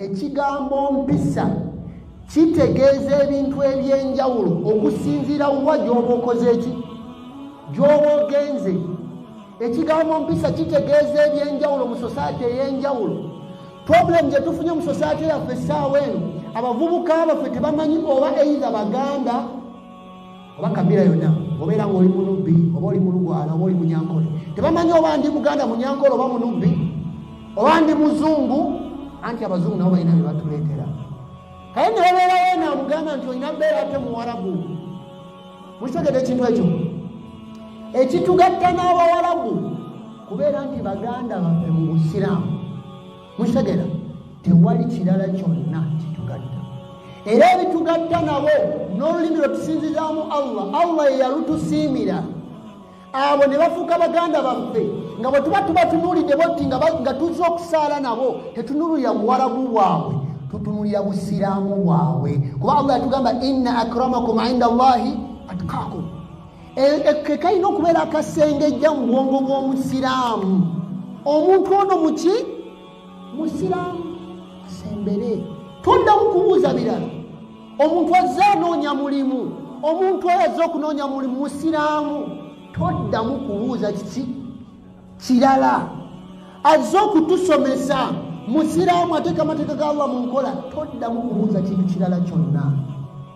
ekigambo mpisa kitegeeza ebintu ebyenjawulo okusinziira wa gy'oba okoze eki gy'oba ogenze. Ekigambo mpisa kitegeeza ebyenjawulo mu society ey'enjawulo. Problem gye tufunye mu society yaffe essaawa eno, abavubuka baffe tebamanyi oba either Baganda oba kabira yonna, obeera ng'oli Munubbi oba oli Mulugwala oba oli Munyankole, tebamanyi oba ndi Muganda Munyankole oba Munubbi oba ndi Muzungu, anti Abazungu nabo balina bye batuleetera. Kale ne babeerawo n'amugamba nti olina mbeera ate Muwarabu. Mukitegedde ekintu ekyo ekitugatta n'Abawarabu kubeera nti Baganda baffe mu Busiraamu. Mukitegera tewali kirala kyonna kitugatta, era ebitugatta nabo n'olulimi lwe tusinzizaamu Allah ye yalutusiimira. Abo ne bafuuka Baganda baffe nga bwe tuba tubatunuulidde botti nga tuzza okusaala nabo tetunuulira Buwarabu bwabwe, tutunuulira Busiraamu bwabwe, kuba Allah yatugamba inna akramakum inda Allahi atqakum. Kalina okubeera akasengejja mu bwongo bw'Omusiraamu. Omuntu ono muki Musiraamu asembere, toddamu kubuuza birala. Omuntu azze anoonya mulimu, omuntu oyo azze okunoonya mulimu Musiraamu, toddamu kubuuza kiki kirala. Azze okutusomesa Musiraamu ateeka amateeka ga Allah mu nkola, toddamu kubuuza kintu kirala kyonna.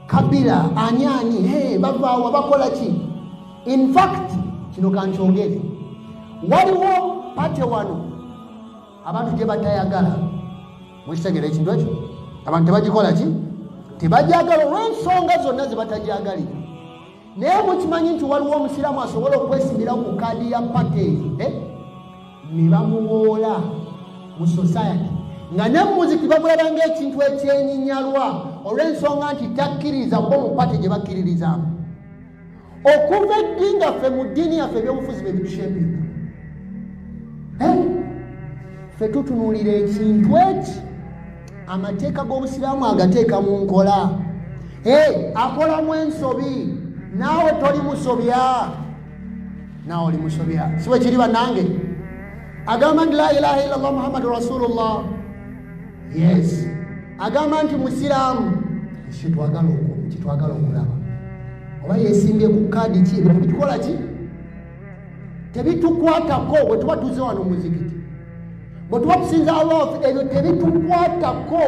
Kabira ani bavaawa bakola ki? In fact kino kankyongere, waliwo pate wano abantu gye batayagala. Mukitegera ekintu ekyo? Abantu tebagikola ki? Tebajagala olw'ensonga zonna ze batajagalira. Naye mukimanyi nti waliwo Omusiraamu asobola okwesimbirawo ku kaadi ya pate ne bamuwoola mu society nga ne muziki babulaba ng'ekintu ekyenyinyalwa olw'ensonga nti takkiriza bo mu pate gye bakkiririzaamu. Okuva eddi nga ffe mu ddiini yaffe ebyobufuzi bye bitushempinga, ffe tutunuulira ekintu eki amateeka g'Obusiraamu agateeka mu nkola. Akolamu ensobi, naawe toli musobya, naawe oli musobya. Si bwe kiri bannange? Agamba nti la ilaha illallah Muhammadu Rasulullah, yes. Agamba nti Musiraamu, kitwagala okulaba. Oba yeesimbye ku kaadi ki, bitukola ki? Tebitukwatako bwe tuba tuzze wano muzikiti, bwe tuba tusinza Allah, ebyo tebitukwatako.